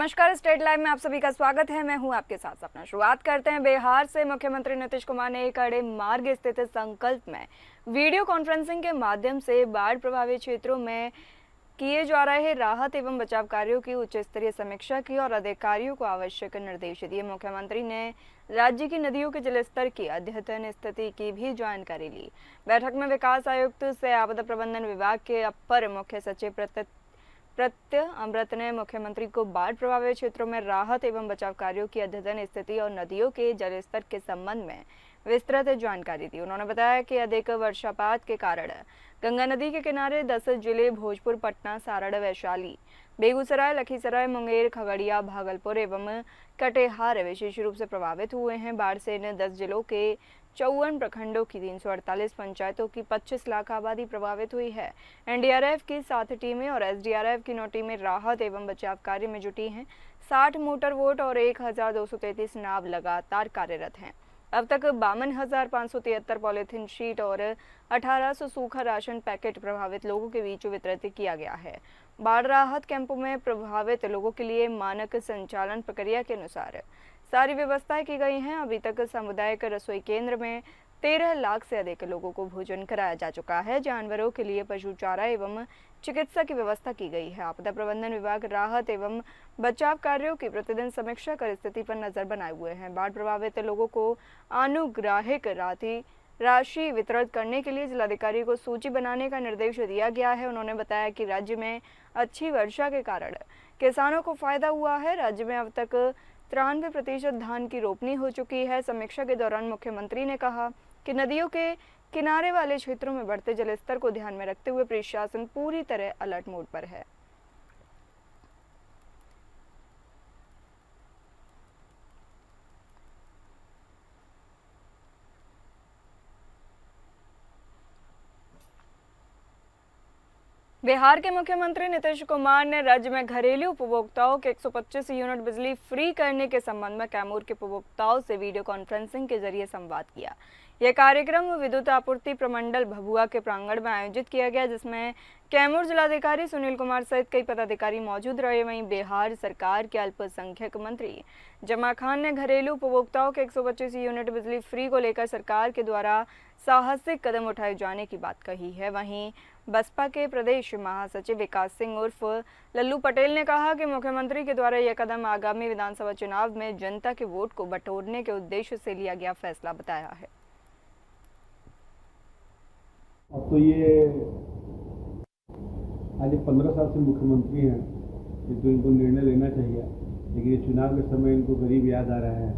नमस्कार, state live में आप सभी का स्वागत है। मैं हूं आपके साथ सपना। शुरुआत करते हैं बिहार से। मुख्यमंत्री नीतीश कुमार ने कड़े मार्ग स्थित संकल्प में वीडियो कॉन्फ्रेंसिंग के माध्यम से बाढ़ प्रभावित क्षेत्रों में किए जा रहे राहत एवं बचाव कार्यों की उच्च स्तरीय समीक्षा की और अधिकारियों को आवश्यक निर्देश दिए। मुख्यमंत्री ने राज्य की नदियों के जलस्तर की अद्यतन स्थिति की भी जानकारी ली। बैठक में विकास आयुक्त से आपदा प्रबंधन विभाग के अपर मुख्य सचिव प्रत्यय अमृत ने मुख्यमंत्री को बाढ़ प्रभावित क्षेत्रों में राहत एवं बचाव कार्यों की अद्यतन स्थिति और नदियों के जलस्तर के संबंध में विस्तृत जानकारी दी। उन्होंने बताया कि अधिक वर्षापात के कारण गंगा नदी के किनारे 10 जिले भोजपुर, पटना, सारण, वैशाली, बेगूसराय, लखीसराय, मुंगेर, खगड़िया, भागलपुर एवं कटिहार विशेष रूप से प्रभावित हुए हैं। बाढ़ से इन 10 जिलों के 54 प्रखंडों की 348 पंचायतों की 25 लाख आबादी प्रभावित हुई है। एनडीआरएफ की 7 टीमें और एसडीआरएफ की 9 टीमें राहत एवं बचाव कार्य में जुटी हैं। 60 मोटर बोट और 1233 नाव लगातार कार्यरत हैं। अब तक 52,573 पॉलीथीन शीट और 1800 सूखा राशन पैकेट प्रभावित लोगों के बीच वितरित किया गया है। बाढ़ राहत कैंपों में प्रभावित लोगों के लिए मानक संचालन प्रक्रिया के अनुसार सारी व्यवस्थाएं की गई हैं। अभी तक सामुदायिक रसोई केंद्र में 13 लाख से अधिक लोगों को भोजन कराया जा चुका है। जानवरों के लिए पशु चारा एवं चिकित्सा की व्यवस्था की गई है। आपदा प्रबंधन विभाग राहत एवं बचाव कार्यों की प्रतिदिन समीक्षा कर स्थिति पर नजर बनाए हुए हैं। बाढ़ प्रभावित लोगों को अनुग्राहिक राशि वितरित करने के लिए जिलाधिकारी को सूची बनाने का निर्देश दिया गया है। उन्होंने बताया कि राज्य में अच्छी वर्षा के कारण किसानों को फायदा हुआ है। राज्य में अब तक 93% धान की रोपनी हो चुकी है। समीक्षा के दौरान मुख्यमंत्री ने कहा कि नदियों के किनारे वाले क्षेत्रों में बढ़ते जलस्तर को ध्यान में रखते हुए प्रशासन पूरी तरह अलर्ट मोड पर है। बिहार के मुख्यमंत्री नीतीश कुमार ने राज्य में घरेलू उपभोक्ताओं के 125 यूनिट बिजली फ्री करने के संबंध में कैमूर के उपभोक्ताओं से वीडियो कॉन्फ्रेंसिंग के जरिए संवाद किया। यह कार्यक्रम विद्युत आपूर्ति प्रमंडल भभुआ के प्रांगण में आयोजित किया गया, जिसमें कैमूर जिलाधिकारी सुनील कुमार सहित कई पदाधिकारी मौजूद रहे। वहीं बिहार सरकार के अल्पसंख्यक मंत्री जमा खान ने घरेलू उपभोक्ताओं के 125 यूनिट बिजली फ्री को लेकर सरकार के द्वारा साहसिक कदम उठाए जाने की बात कही है। वहीं बसपा के प्रदेश महासचिव विकास सिंह उर्फ लल्लू पटेल ने कहा कि मुख्यमंत्री के द्वारा यह कदम आगामी विधानसभा चुनाव में जनता के वोट को बटोरने के उद्देश्य से लिया गया फैसला बताया है। अब तो ये आज 15 साल से मुख्यमंत्री हैं, तो इनको निर्णय लेना चाहिए, लेकिन ये चुनाव के समय इनको गरीब याद आ रहा है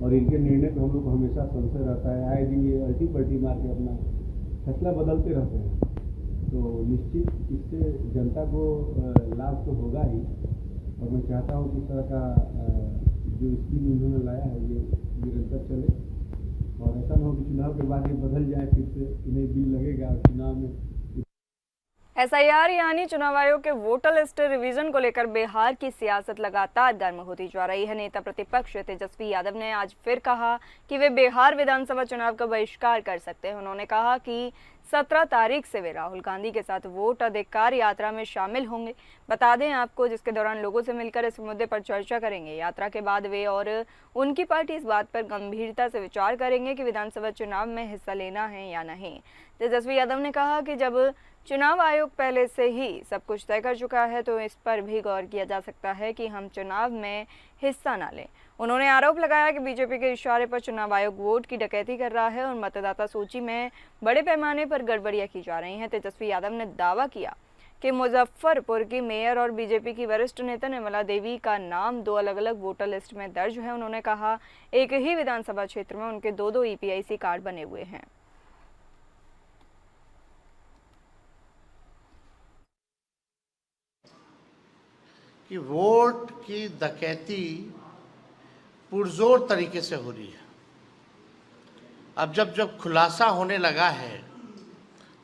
और इनके निर्णय पर हम लोग को हमेशा संशय रहता है। आए दिन ये अल्टी पल्टी मार के अपना फैसला बदलते रहते हैं, तो निश्चित इससे जनता को लाभ तो होगा ही। और मैं चाहता हूँ कि इस तरह का जो स्कीम इन्होंने लाया है ये निरंतर चले और ऐसा न हो कि चुनाव के बाद ये बदल जाए, फिर से इन्हें बिल लगेगा और चुनाव में। एसआईआर यानी चुनाव आयोग के वोटर लिस्ट रिवीजन को लेकर बिहार की सियासत लगातार गर्म होती जा रही है। नेता प्रतिपक्ष तेजस्वी यादव ने आज फिर कहा कि वे बिहार विधानसभा चुनाव का बहिष्कार कर सकते हैं। उन्होंने कहा कि 17 तारीख से वे राहुल गांधी के साथ वोट अधिकार यात्रा में शामिल होंगे। बता दें आपको, जिसके दौरान लोगों से मिलकर इस मुद्दे पर चर्चा करेंगे। यात्रा के बाद वे और उनकी पार्टी इस बात पर गंभीरता से विचार करेंगे कि विधानसभा चुनाव में हिस्सा लेना है या नहीं। तेजस्वी यादव ने कहा कि जब चुनाव आयोग पहले से ही सब कुछ तय कर चुका है तो इस पर भी गौर किया जा सकता है कि हम चुनाव में हिस्सा न लें। उन्होंने आरोप लगाया कि बीजेपी के इशारे पर चुनाव आयोग वोट की डकैती कर रहा है और मतदाता सूची में बड़े पैमाने पर गड़बड़ियां की जा रही हैं। तेजस्वी यादव ने दावा किया कि मुजफ्फरपुर की मेयर और बीजेपी की वरिष्ठ नेता निर्मला देवी का नाम 2 अलग-अलग वोटर लिस्ट में दर्ज है। उन्होंने कहा एक ही विधानसभा क्षेत्र में उनके 2-2 ईपीआईसी कार्ड बने हुए हैं। कि वोट की डकैती पुरजोर तरीके से हो रही है। अब जब खुलासा होने लगा है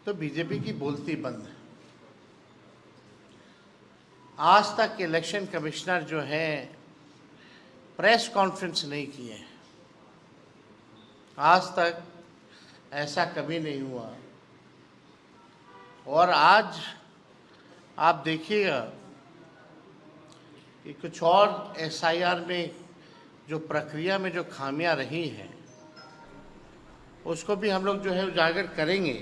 तो बीजेपी की बोलती बंद है। आज तक इलेक्शन कमिश्नर जो है प्रेस कॉन्फ्रेंस नहीं किए हैं, आज तक ऐसा कभी नहीं हुआ। और आज आप देखिएगा कि कुछ और एसआईआर में जो प्रक्रिया में जो खामियां रही हैं उसको भी हम लोग जो है उजागर करेंगे।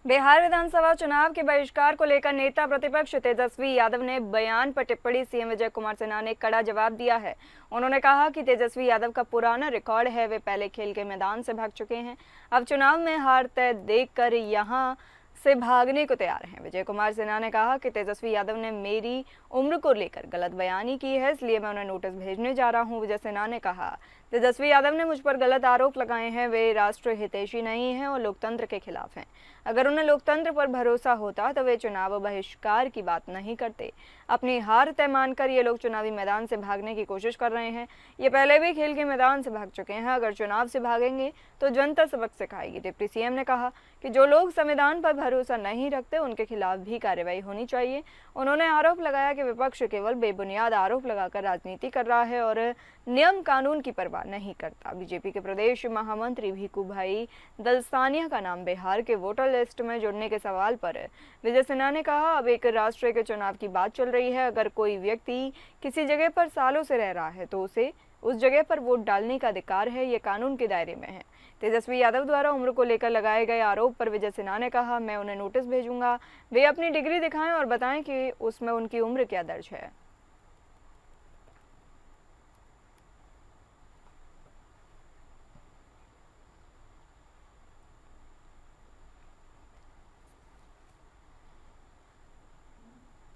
बिहार विधानसभा चुनाव के बहिष्कार को लेकर नेता प्रतिपक्ष तेजस्वी यादव ने बयान पर टिप्पणी सीएम विजय कुमार सिन्हा ने कड़ा जवाब दिया है। उन्होंने कहा कि तेजस्वी यादव का पुराना रिकॉर्ड है, वे पहले खेल के मैदान से भाग चुके हैं, अब चुनाव में हार तय देखकर यहां से भागने को तैयार हैं। विजय कुमार सिन्हा ने कहा कि तेजस्वी यादव ने मेरी उम्र को लेकर गलत बयानी की है, इसलिए मैं उन्हें नोटिस भेजने जा रहा हूं। विजय सिन्हा ने कहा तेजस्वी यादव ने मुझ पर गलत आरोप लगाए हैं, वे राष्ट्र हितैषी नहीं हैं और लोकतंत्र के खिलाफ हैं। अगर उन्हें लोकतंत्र पर भरोसा होता तो वे चुनाव बहिष्कार की बात नहीं करते। अपनी हार तय मानकर ये लोग चुनावी मैदान से भागने की कोशिश कर रहे हैं। ये पहले भी खेल के मैदान से भाग चुके हैं, अगर चुनाव से भागेंगे तो जनता सबक सिखाएगी। डिप्टी सीएम ने कहा कि जो लोग संविधान पर भरोसा नहीं रखते उनके खिलाफ भी कार्रवाई होनी चाहिए। उन्होंने आरोप लगाया कि विपक्ष केवल बेबुनियाद आरोप लगाकर राजनीति कर रहा है और नियम कानून की परवाह नहीं करता। बीजेपी के प्रदेश महामंत्री भीखू भाई दलसानिया का नाम बिहार के वोटर लिस्ट में जुड़ने के सवाल पर विजय सिन्हा ने कहा, अब एक राष्ट्र के चुनाव की बात चल रही है। अगर कोई व्यक्ति किसी जगह पर सालों से रह रहा है तो उसे उस जगह पर वोट डालने का अधिकार है, ये कानून के दायरे में है। तेजस्वी यादव द्वारा उम्र को लेकर लगाए गए आरोप पर विजय सिन्हा ने कहा, मैं उन्हें नोटिस भेजूंगा, वे अपनी डिग्री दिखाएं और बताएं कि उसमें उनकी उम्र क्या दर्ज है।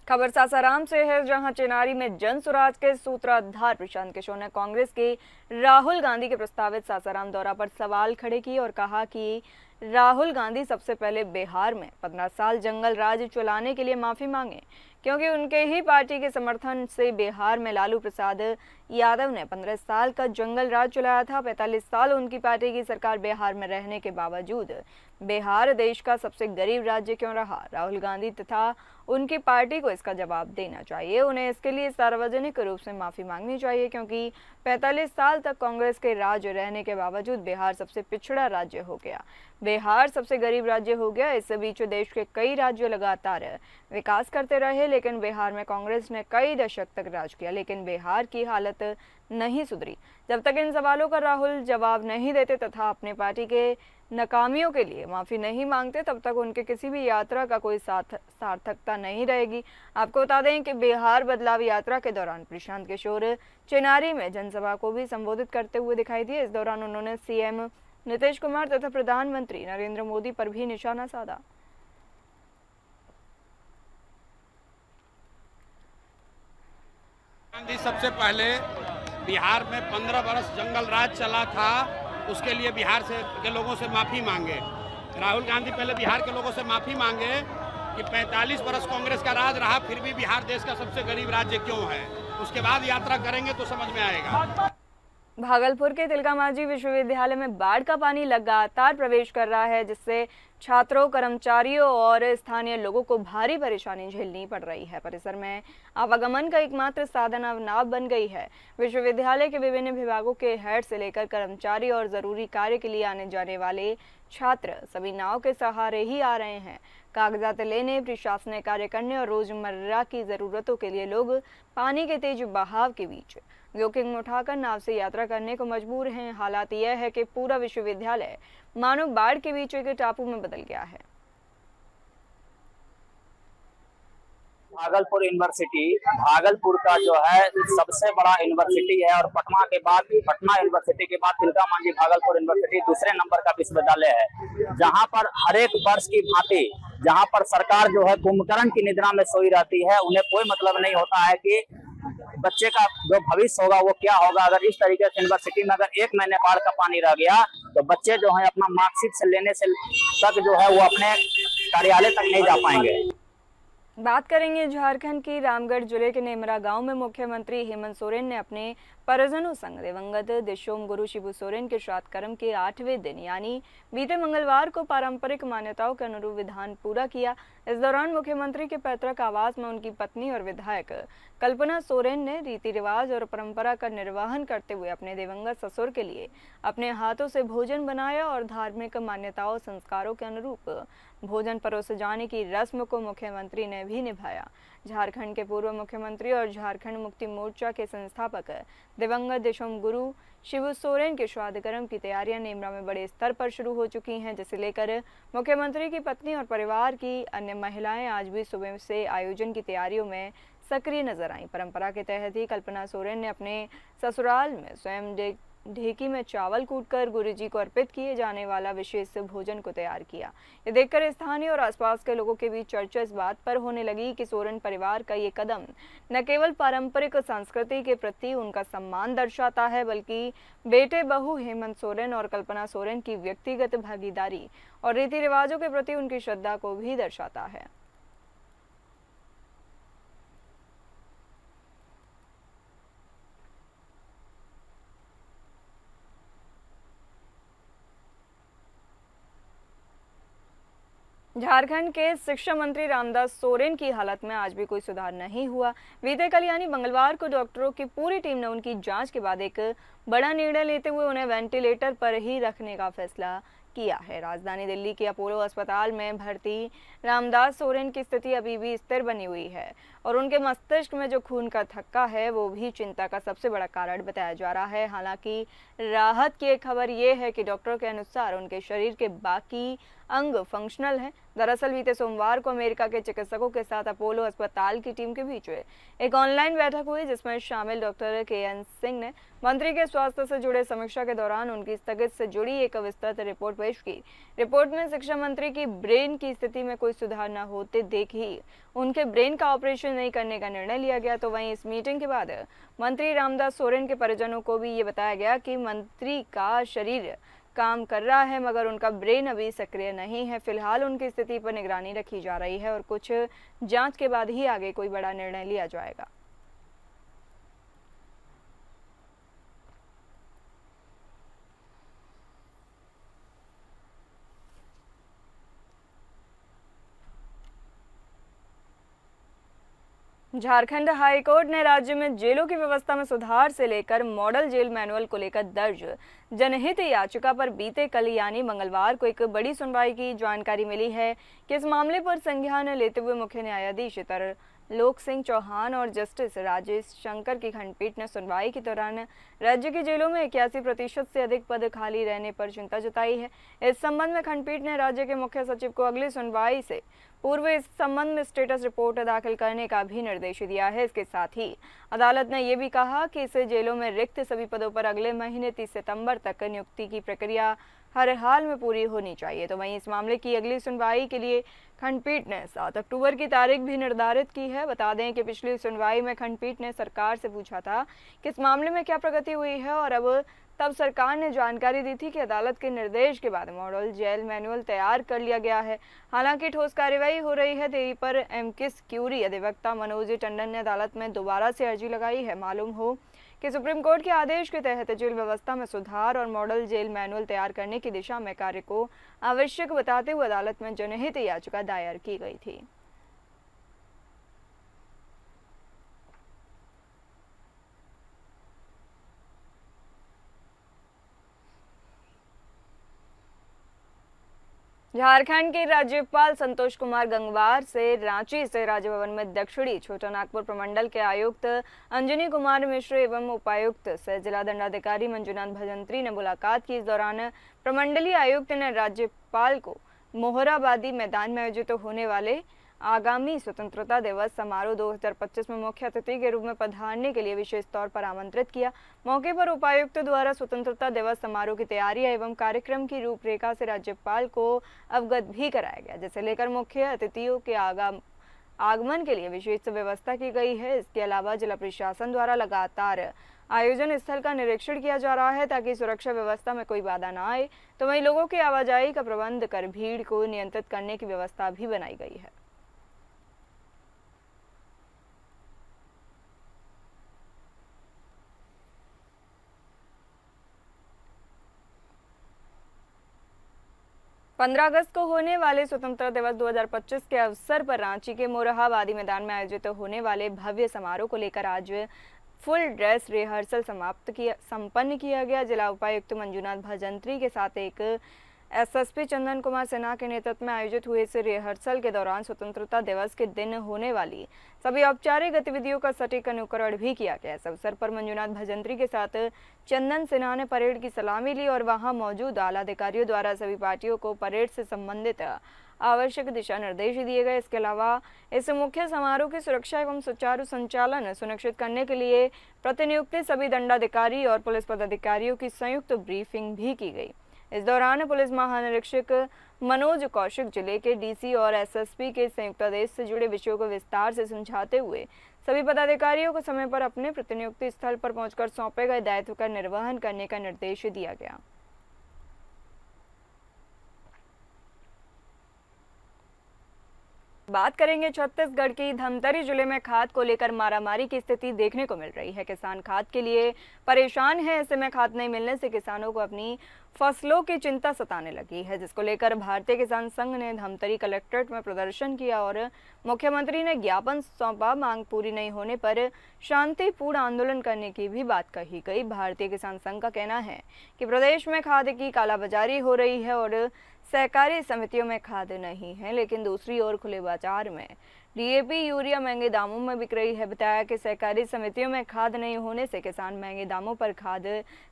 खबर सासाराम से है, जहां चिनारी में जन सुराज के सूत्रधार प्रशांत किशोर ने कांग्रेस के राहुल गांधी के प्रस्तावित सासाराम दौरा पर सवाल खड़े किए और कहा कि राहुल गांधी सबसे पहले बिहार में 15 साल जंगल राज चलाने के लिए माफी मांगे, क्योंकि उनके ही पार्टी के समर्थन से बिहार में लालू प्रसाद यादव ने 15 साल का जंगल राज चलाया था। 45 साल उनकी पार्टी की सरकार बिहार में रहने के बावजूद बिहार देश का सबसे गरीब राज्य क्यों रहा? राहुल गांधी तथा उनकी पार्टी को इसका जवाब देना चाहिए। उन्हें इसके लिए सार्वजनिक रूप से माफी मांगनी चाहिए, क्योंकि 45 साल तक कांग्रेस के राज रहने के बावजूद बिहार सबसे पिछड़ा राज्य हो गया, बिहार सबसे गरीब राज्य हो गया। इस बीच देश के कई राज्य लगातार विकास करते रहे, लेकिन बिहार में कांग्रेस ने कई दशक तक राज किया, लेकिन बिहार की हालत नहीं सुधरी। जब तक इन सवालों का राहुल जवाब नहीं देते तथा अपने पार्टी के नाकामियों के लिए माफी नहीं मांगते, तब तक उनके किसी भी यात्रा का कोई सार्थकता नहीं रहेगी। आपको बता दें कि बिहार बदलाव यात्रा के दौरान प्रशांत किशोर चिनारी में जनसभा को भी संबोधित करते हुए दिखाई दिए। इस दौरान उन्होंने सीएम नीतीश कुमार तथा प्रधानमंत्री नरेंद्र मोदी पर भी निशाना साधा। गांधी सबसे पहले बिहार में 15 वर्ष जंगल राज चला था, उसके लिए बिहार से के लोगों से माफ़ी मांगे। राहुल गांधी पहले बिहार के लोगों से माफ़ी मांगे कि 45 वर्ष कांग्रेस का राज रहा, फिर भी बिहार देश का सबसे गरीब राज्य क्यों है। उसके बाद यात्रा करेंगे तो समझ में आएगा। भागलपुर के तिलकामांझी विश्वविद्यालय में बाढ़ का पानी लगातार प्रवेश कर रहा है, जिससे छात्रों, कर्मचारियों और स्थानीय लोगों को भारी परेशानी झेलनी पड़ रही है। परिसर में आवागमन का एकमात्र साधन अब नाव बन गई है। विश्वविद्यालय के विभिन्न विभागों के हेड से लेकर कर्मचारी और जरूरी कार्य के लिए आने जाने वाले छात्र सभी नाव के सहारे ही आ रहे हैं। कागजात लेने, प्रशासनिक कार्य करने और रोजमर्रा की जरूरतों के लिए लोग पानी के तेज बहाव के बीच जोखिम उठाकर नाव से यात्रा करने को मजबूर हैं। हालात यह है कि पूरा विश्वविद्यालय मानो बाढ़ के बीच एक टापू में बदल गया है। भागलपुर यूनिवर्सिटी भागलपुर का जो है सबसे बड़ा यूनिवर्सिटी है और पटना यूनिवर्सिटी के बाद तिलकामांझी भागलपुर यूनिवर्सिटी दूसरे नंबर का विश्वविद्यालय है, जहां पर हर एक वर्ष की भांति जहां पर सरकार जो है कुंभकर्ण की निद्रा में सोई रहती है। उन्हें कोई मतलब नहीं होता है कि बच्चे का जो भविष्य होगा वो क्या होगा। अगर इस तरीके से यूनिवर्सिटी में अगर 1 महीने बाढ़ का पानी रह गया तो बच्चे जो है अपना मार्कशीट से लेने से तक जो है वो अपने कार्यालय तक नहीं जा पाएंगे। बात करेंगे झारखंड की। रामगढ़ जिले के नेमरा गांव में मुख्यमंत्री हेमंत सोरेन ने अपने परिजनों संग दिवंगत दिशोम गुरु शिबू सोरेन के श्राद्ध कर्म के 8वें दिन यानी बीते मंगलवार को पारंपरिक मान्यताओं के अनुरूप विधान पूरा किया। इस दौरान मुख्यमंत्री के पैतृक आवास में उनकी पत्नी और विधायक कल्पना सोरेन ने रीति रिवाज और परंपरा का निर्वहन करते हुए अपने दिवंगत ससुर के लिए अपने हाथों से भोजन बनाया और धार्मिक मान्यताओं संस्कारों के अनुरूप भोजन परोसे जाने की रस्म को मुख्यमंत्री ने भी निभाया। झारखंड के पूर्व मुख्यमंत्री और झारखंड मुक्ति मोर्चा के संस्थापक दिवंगत दिशोम गुरु शिबू सोरेन के श्राद्ध कर्म की तैयारियां नेमरा में बड़े स्तर पर शुरू हो चुकी हैं, जिसे लेकर मुख्यमंत्री की पत्नी और परिवार की अन्य महिलाएं आज भी सुबह से आयोजन की तैयारियों में सक्रिय नजर आईं। परंपरा के तहत ही कल्पना सोरेन ने अपने ससुराल में स्वयं ढेकी में चावल कूटकर गुरुजी को अर्पित किए जाने वाला विशेष भोजन को तैयार किया। ये देखकर स्थानीय और आसपास के लोगों के बीच चर्चा इस बात पर होने लगी कि सोरेन परिवार का ये कदम न केवल पारंपरिक संस्कृति के प्रति उनका सम्मान दर्शाता है, बल्कि बेटे बहू हेमंत सोरेन और कल्पना सोरेन की व्यक्तिगत भागीदारी और रीति रिवाजों के प्रति उनकी श्रद्धा को भी दर्शाता है। झारखंड के शिक्षा मंत्री रामदास सोरेन की हालत में आज भी कोई सुधार नहीं हुआ। बीते कल यानी मंगलवार को डॉक्टरों की पूरी टीम ने उनकी जांच के बाद एक बड़ा निर्णय लेते हुए उन्हें वेंटिलेटर पर ही रखने का फैसला किया है। राजधानी दिल्ली के अपोलो अस्पताल में भर्ती रामदास सोरेन की स्थिति अभी भी स्थिर बनी हुई है और उनके मस्तिष्क में जो खून का थक्का है वो भी चिंता का सबसे बड़ा कारण बताया जा रहा है। हालांकि राहत की एक खबर ये है कि डॉक्टरों के अनुसार उनके शरीर के बाकी अंग फंक्शनल हैं। दरअसल बीते सोमवार को अमेरिका के चिकित्सकों के साथ अपोलो अस्पताल की टीम के बीच एक ऑनलाइन बैठक हुई, जिसमें शामिल डॉक्टर KN सिंह ने मंत्री के स्वास्थ्य से जुड़े समीक्षा के दौरान उनकी स्थगित से जुड़ी एक विस्तृत रिपोर्ट पेश की। रिपोर्ट में शिक्षा मंत्री की ब्रेन की स्थिति में कोई सुधार न होते देख ही उनके ब्रेन का ऑपरेशन नहीं करने का निर्णय लिया गया। तो वहीं इस मीटिंग के बाद मंत्री रामदास सोरेन के परिजनों को भी ये बताया गया कि मंत्री का शरीर काम कर रहा है मगर उनका ब्रेन अभी सक्रिय नहीं है। फिलहाल उनकी स्थिति पर निगरानी रखी जा रही है और कुछ जांच के बाद ही आगे कोई बड़ा निर्णय लिया जाएगा। झारखंड हाईकोर्ट ने राज्य में जेलों की व्यवस्था में सुधार से लेकर मॉडल जेल मैनुअल को लेकर दर्ज जनहित याचिका पर बीते कल यानी मंगलवार को एक बड़ी सुनवाई की जानकारी मिली है कि इस मामले पर संज्ञान लेते हुए मुख्य न्यायाधीश लोक सिंह चौहान और जस्टिस राजेश शंकर की खंडपीठ ने सुनवाई के दौरान राज्य की जेलों में 81% से अधिक पद खाली रहने पर चिंता जताई है। इस संबंध में खंडपीठ ने राज्य के मुख्य सचिव को अगली सुनवाई से पूर्व इस संबंध में स्टेटस रिपोर्ट दाखिल करने का भी निर्देश दिया है। इसके साथ ही अदालत ने यह भी कहा कि इस जेलों में रिक्त सभी पदों पर अगले महीने 30 सितंबर तक नियुक्ति की प्रक्रिया हर हाल में पूरी होनी चाहिए। तो वहीं इस मामले की अगली सुनवाई के लिए खंडपीठ ने 7 अक्टूबर की तारीख भी निर्धारित की है। बता दें कि पिछली सुनवाई में खंडपीठ ने सरकार से पूछा था कि इस मामले में क्या प्रगति हुई है और अब तब सरकार ने जानकारी दी थी कि अदालत के निर्देश के बाद मॉडल जेल मैनुअल तैयार कर लिया गया है। हालांकि ठोस कार्रवाई हो रही है। देरी पर एमकिस क्यूरी अधिवक्ता मनोज टंडन ने अदालत में दोबारा से अर्जी लगाई है। मालूम हो कि सुप्रीम कोर्ट के आदेश के तहत जेल व्यवस्था में सुधार और मॉडल जेल मैनुअल तैयार करने की दिशा में कार्य को आवश्यक बताते हुए अदालत में जनहित याचिका दायर की गई थी। झारखंड के राज्यपाल संतोष कुमार गंगवार से रांची से राजभवन में दक्षिणी छोटा नागपुर प्रमंडल के आयुक्त अंजनी कुमार मिश्र एवं उपायुक्त से जिला दंडाधिकारी मंजुनाथ भजंत्री ने मुलाकात की। इस दौरान प्रमंडलीय आयुक्त ने राज्यपाल को मोहराबादी मैदान में आयोजित होने वाले आगामी स्वतंत्रता दिवस समारोह 2025 में मुख्य अतिथि के रूप में पधारने के लिए विशेष तौर पर आमंत्रित किया। मौके पर उपायुक्त द्वारा स्वतंत्रता दिवस समारोह की तैयारियां एवं कार्यक्रम की रूपरेखा से राज्यपाल को अवगत भी कराया गया, जिसे लेकर मुख्य अतिथियों के आगमन के लिए विशेष व्यवस्था की गई है। इसके अलावा जिला प्रशासन द्वारा लगातार आयोजन स्थल का निरीक्षण किया जा रहा है ताकि सुरक्षा व्यवस्था में कोई बाधा न आए। तो वहीं लोगों की आवाजाही का प्रबंध कर भीड़ को नियंत्रित करने की व्यवस्था भी बनाई गई है। पंद्रह अगस्त को होने वाले स्वतंत्रता दिवस 2025 के अवसर पर रांची के मोरहाबादी मैदान में आयोजित होने वाले भव्य समारोह को लेकर आज फुल ड्रेस रिहर्सल संपन्न किया गया। जिला उपायुक्त मंजुनाथ भजंत्री के साथ एक एसएसपी चंदन कुमार सिन्हा के नेतृत्व में आयोजित हुए इस रिहर्सल के दौरान स्वतंत्रता दिवस के दिन होने वाली सभी औपचारिक गतिविधियों का सटीक अनुकरण भी किया गया। इस अवसर पर मंजुनाथ भजंत्री के साथ चंदन सिन्हा ने परेड की सलामी ली और वहां मौजूद आला अधिकारियों द्वारा सभी पार्टियों को परेड से संबंधित आवश्यक दिशा निर्देश दिए गए। इसके अलावा इस मुख्य समारोह की सुरक्षा एवं सुचारू संचालन सुनिश्चित करने के लिए प्रतिनियुक्त सभी दंडाधिकारी और पुलिस पदाधिकारियों की संयुक्त ब्रीफिंग भी की गई। इस दौरान पुलिस महानिरीक्षक मनोज कौशिक, जिले के डीसी और एसएसपी के संयुक्त आदेश से जुड़े विषयों को विस्तार से समझाते हुए सभी पदाधिकारियों को समय पर अपने प्रतिनियुक्ति स्थल पर पहुंचकर सौंपे गए दायित्व का निर्वहन करने का निर्देश दिया गया। बात करेंगे छत्तीसगढ़ की धमतरी जिले में खाद को लेकर मारामारी की स्थिति देखने को मिल रही है। किसान खाद के लिए परेशान है। ऐसे में खाद नहीं मिलने से किसानों को अपनी फसलों की चिंता सताने लगी है, जिसको लेकर भारतीय किसान संघ ने धमतरी कलेक्ट्रेट में प्रदर्शन किया और मुख्यमंत्री ने ज्ञापन सौंपा। मांग पूरी नहीं होने पर शांतिपूर्ण आंदोलन करने की भी बात कही गई। भारतीय किसान संघ का कहना है कि प्रदेश में खाद की कालाबाजारी हो रही है और सहकारी समितियों में खाद नहीं है, लेकिन दूसरी ओर खुले बाजार में डीएपी यूरिया महंगे दामों में बिक रही है। बताया कि सहकारी समितियों में खाद नहीं होने से किसान महंगे दामों पर खाद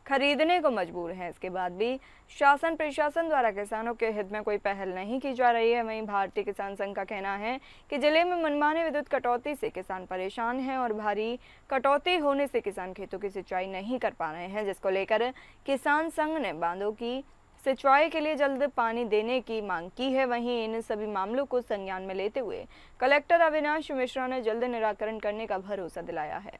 खरीदने को मजबूर हैं। इसके बाद भी शासन प्रशासन द्वारा किसानों के हित में कोई पहल नहीं की जा रही है। वहीं भारतीय किसान संघ का कहना है कि जिले में मनमाने विद्युत कटौती से किसान परेशान हैं और भारी कटौती होने से किसान खेतों की सिंचाई नहीं कर पा रहे हैं, जिसको लेकर किसान संघ ने बांधों की सिंचाई के लिए जल्द पानी देने की मांग की है। वहीं इन सभी मामलों को संज्ञान में लेते हुए कलेक्टर अविनाश मिश्रा ने जल्द निराकरण करने का भरोसा दिलाया है।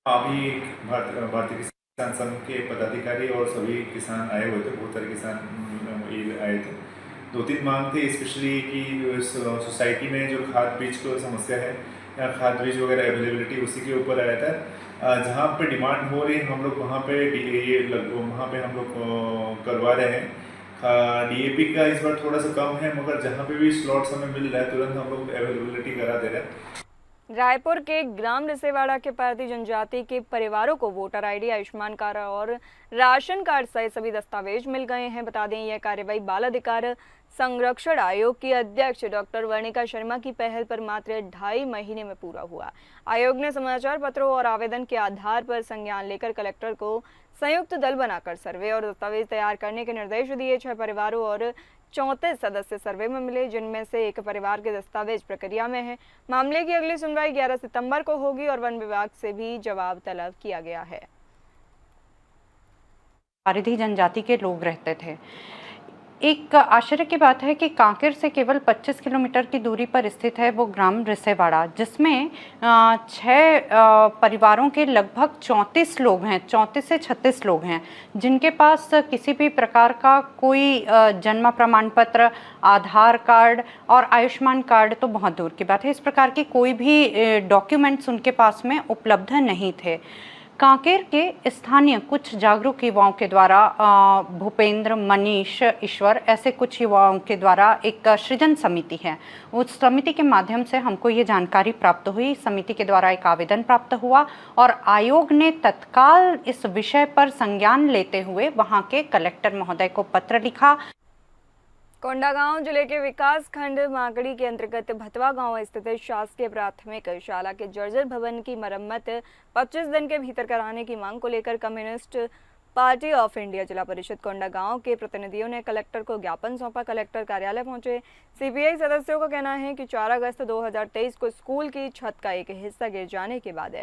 अभी भारतीय किसान संघ के पदाधिकारी और सभी किसान आए हुए थे, बहुत सारे किसान आए थे। 2-3 मांग थे, स्पेशली कि सोसाइटी में जो खाद बीज की समस्या है या खाद बीज वगैरह अवेलेबिलिटी, उसी के ऊपर आया था। जहाँ पे डिमांड हो रही है हम लोग वहाँ पे हम लोग करवा रहे हैं। डीएपी का इस बार थोड़ा सा कम है, मगर जहाँ पे भी स्लॉट्स हमें मिल रहा है तुरंत हम लोग अवेलेबिलिटी करा दे रहे हैं। रायपुर के ग्राम रिसेवाड़ा के पारधी जनजाति के परिवारों को वोटर आईडी, आयुष्मान कार्ड और राशन कार्ड सहित सभी दस्तावेज मिल गए हैं। बता दें, यह कार्रवाई बाल अधिकार संरक्षण आयोग की अध्यक्ष डॉक्टर वर्णिका शर्मा की पहल पर मात्र 2.5 महीने में पूरा हुआ। आयोग ने समाचार पत्रों और आवेदन के आधार पर संज्ञान लेकर कलेक्टर को संयुक्त दल बनाकर सर्वे और दस्तावेज तैयार करने के निर्देश दिए। 6 परिवारों और 34 सदस्य सर्वे में मिले, जिनमें से एक परिवार के दस्तावेज प्रक्रिया में है। मामले की अगली सुनवाई 11 सितंबर को होगी और वन विभाग से भी जवाब तलब किया गया है। पारधी जनजाति के लोग रहते थे। एक आश्चर्य की बात है कि कांकेर से केवल 25 किलोमीटर की दूरी पर स्थित है वो ग्राम रिसेवाड़ा, जिसमें 6 परिवारों के लगभग 34 लोग हैं, 34 से 36 लोग हैं, जिनके पास किसी भी प्रकार का कोई जन्म प्रमाण पत्र, आधार कार्ड और आयुष्मान कार्ड तो बहुत दूर की बात है, इस प्रकार के कोई भी डॉक्यूमेंट्स उनके पास में उपलब्ध नहीं थे। कांकेर के स्थानीय कुछ जागरूक युवाओं के द्वारा भूपेंद्र, मनीष, ईश्वर ऐसे कुछ युवाओं के द्वारा एक सृजन समिति है, उस समिति के माध्यम से हमको ये जानकारी प्राप्त हुई। समिति के द्वारा एक आवेदन प्राप्त हुआ और आयोग ने तत्काल इस विषय पर संज्ञान लेते हुए वहां के कलेक्टर महोदय को पत्र लिखा। कोंडागांव जिले के विकास खंड माकड़ी के अंतर्गत भतवा गांव स्थित शासकीय प्राथमिक शाला के जर्जर भवन की मरम्मत 25 दिन के भीतर कराने की मांग को लेकर कम्युनिस्ट पार्टी ऑफ इंडिया जिला परिषद कोंडागांव के प्रतिनिधियों ने कलेक्टर को ज्ञापन सौंपा। कलेक्टर कार्यालय पहुंचे सीपीआई सदस्यों का कहना है कि 4 अगस्त 2023 को स्कूल की छत का एक हिस्सा गिर जाने के बाद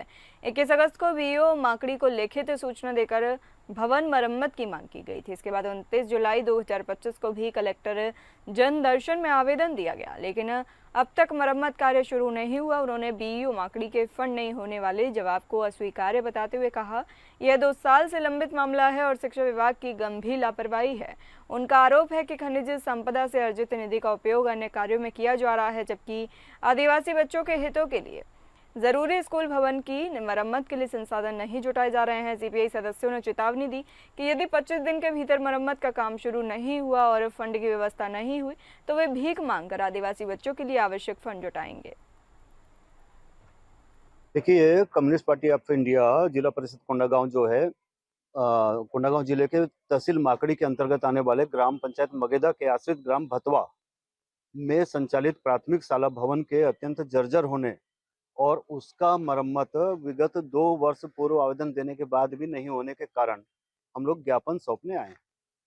21 अगस्त को बीओ माकड़ी को लिखित सूचना देकर भवन मरम्मत की मांग की गई थी। इसके बाद 29 जुलाई 2025 को भी कलेक्टर जन दर्शन में आवेदन दिया गया, लेकिन अब तक मरम्मत कार्य शुरू नहीं हुआ। उन्होंने बीईओ माकड़ी के फंड नहीं होने वाले जवाब को अस्वीकार्य बताते हुए कहा, यह 2 साल से लंबित मामला है और शिक्षा विभाग की गंभीर लापरवाही है। उनका आरोप है कि खनिज संपदा से अर्जित निधि का उपयोग अन्य कार्यों में किया जा रहा है, जबकि आदिवासी बच्चों के हितों के लिए जरूरी स्कूल भवन की मरम्मत के लिए संसाधन नहीं जुटाए जा रहे हैं। सीपीआई सदस्यों ने चेतावनी दी कि यदि 25 दिन के भीतर मरम्मत का काम शुरू नहीं हुआ और फंड की व्यवस्था नहीं हुई तो वे भीख मांगकर आदिवासी बच्चों के लिए आवश्यक फंड जुटाएंगे। देखिए, कम्युनिस्ट पार्टी ऑफ इंडिया जिला परिषद कोंडागांव जो है कोंडागांव जिले के तहसील माकड़ी के अंतर्गत आने वाले ग्राम पंचायत मगेदा के आश्रित ग्राम भतवा में संचालित प्राथमिक शाला भवन के अत्यंत जर्जर होने और उसका मरम्मत विगत 2 वर्ष पूर्व आवेदन देने के बाद भी नहीं होने के कारण हम लोग ज्ञापन सौंपने आए हैं।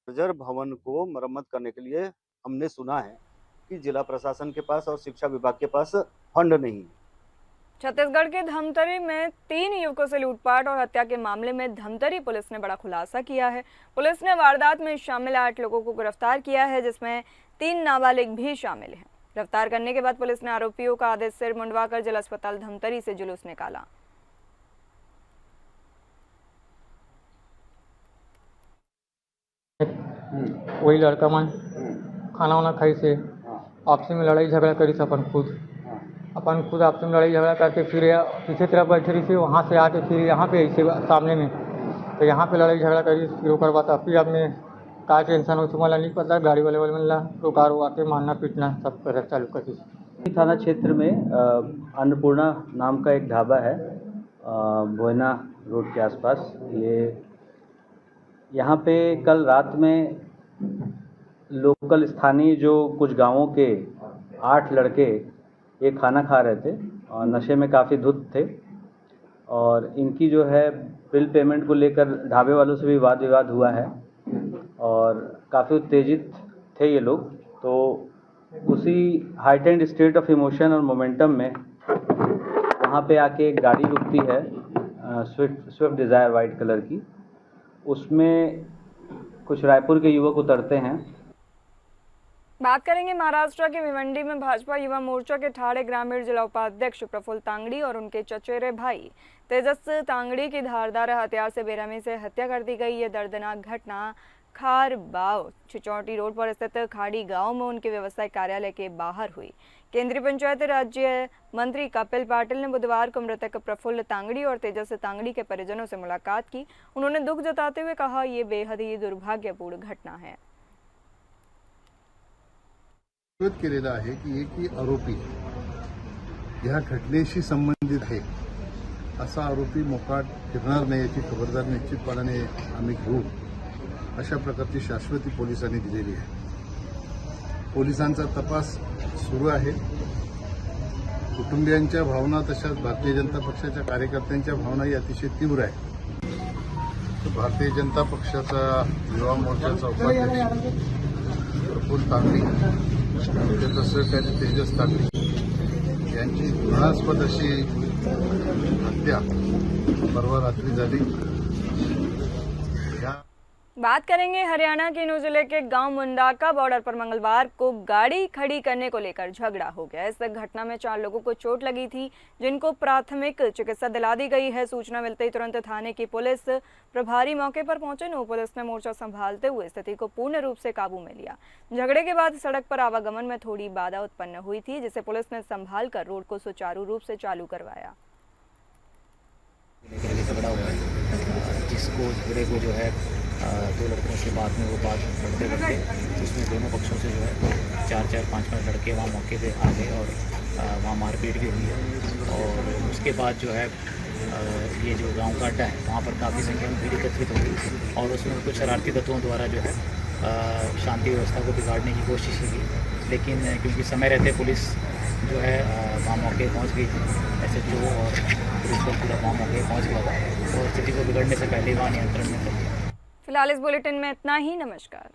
जर्जर भवन को मरम्मत करने के लिए हमने सुना है कि जिला प्रशासन के पास और शिक्षा विभाग के पास फंड नहीं है। छत्तीसगढ़ के धमतरी में 3 युवकों से लूटपाट और हत्या के मामले में धमतरी पुलिस ने बड़ा खुलासा किया है। पुलिस ने वारदात में शामिल 8 लोगों को गिरफ्तार किया है, जिसमें 3 नाबालिग भी शामिल हैं। गिरफ्तार करने के बाद पुलिस ने आरोपियों का आधे सिर मुंडवाकर जिला अस्पताल धमतरी से जुलूस निकाला। वही लड़का मन खाना वाना खाई से आपसी में लड़ाई झगड़ा करी से अपन खुद आपसी में लड़ाई झगड़ा करके फिर पीछे तरफ बैठे रही से वहाँ से आके फिर यहाँ पे ऐसे सामने में तो यहाँ पे लड़ाई झगड़ा करी। फिर ओकर बाद फिर आपने का टेंशन हो मला नहीं पता, गाड़ी वाले मला रोका के मारना पीटना सब कर चालू कर दी। थाना क्षेत्र में अन्नपूर्णा नाम का एक ढाबा है बोयना रोड के आसपास। यहाँ पे कल रात में लोकल स्थानीय जो कुछ गांवों के 8 लड़के ये खाना खा रहे थे और नशे में काफ़ी धुत थे और इनकी जो है बिल पेमेंट को लेकर ढाबे वालों से भी वाद विवाद हुआ है और काफ़ी उत्तेजित थे ये लोग। तो उसी हाइटेंड स्टेट ऑफ इमोशन और मोमेंटम में वहाँ पे आके एक गाड़ी रुकती है स्विफ्ट डिज़ायर वाइट कलर की। उसमें कुछ रायपुर के युवक उतरते हैं। बात करेंगे महाराष्ट्र के भिवंडी में भाजपा युवा मोर्चा के ठाणे ग्रामीण जिला उपाध्यक्ष प्रफुल्ल तांगड़ी और उनके चचेरे भाई तेजस तांगड़ी की धारदार हथियार से बेरहमी से हत्या कर दी गई। ये दर्दनाक घटना खारबाव छिचौटी रोड पर स्थित खाड़ी गांव में उनके व्यवसायिक कार्यालय के बाहर हुई। केंद्रीय पंचायत राज्य मंत्री कपिल पाटिल ने बुधवार को मृतक प्रफुल्ल तांगड़ी और तेजस तांगड़ी के परिजनों से मुलाकात की। उन्होंने दुख जताते हुए कहा, ये बेहद ही दुर्भाग्यपूर्ण घटना है। केलेला आहे की एक ही आरोपी या घटनेशी संबंधित आहे असा आरोपी मोकाट फिरणार नाही याची खबरदारी निश्चितपणाने आम्ही घेऊ अशा प्रकारची शाश्वती पोलिसांनी दिलेली आहे। पोलिसांचा तपास सुरू आहे। कुटुंबियांच्या भावना तशाच भारतीय जनता पक्षाच्या कार्यकर्त्यांच्या भावनाही अतिशय तीव्र आहे। भारतीय जनता पक्षाचा युवा मोर्चाचा उपाध्यक्ष प्रफुल्ल तांगडी त्याचा सहकारी तेजस तांगडी यांची घृणास्पद अशी हत्या परवा रात्री झाली। बात करेंगे हरियाणा के नूह जिले के गांव मुंडाका बॉर्डर पर मंगलवार को गाड़ी खड़ी करने को लेकर झगड़ा हो गया। इस घटना में 4 लोगों को चोट लगी थी, जिनको प्राथमिक चिकित्सा दिला दी गई है। सूचना मिलते ही तुरंत थाने की पुलिस प्रभारी मौके पर पहुंचे। नूह पुलिस ने मोर्चा संभालते हुए स्थिति को पूर्ण रूप से काबू में लिया। झगड़े के बाद सड़क पर आवागमन में थोड़ी बाधा उत्पन्न हुई थी, जिसे पुलिस ने संभाल कर रोड को सुचारू रूप से चालू करवाया। झगड़ा हुआ जिसको झगड़े को जो है 2 लड़कों से बाद में वो बात लड़ते लड़ते उसमें दोनों पक्षों से जो है 4-5 लड़के वहाँ मौके पे आ गए और वहाँ मारपीट भी हुई है। और उसके बाद जो है ये जो गांव का अड्डा है वहाँ पर काफ़ी संख्या में भीड़ एकत्रित हो गई और उसमें कुछ शरारती तत्वों द्वारा जो है शांति व्यवस्था को बिगाड़ने की कोशिश की। लेकिन क्योंकि समय रहते पुलिस जो है वहाँ मौके पहुँच गई थी, SHO और पुलिस को पूरा वहाँ मौके पहुँच गया था और स्थिति को बिगड़ने से पहले वहाँ नियंत्रण में था। फिलहाल इस बुलेटिन में इतना ही। नमस्कार।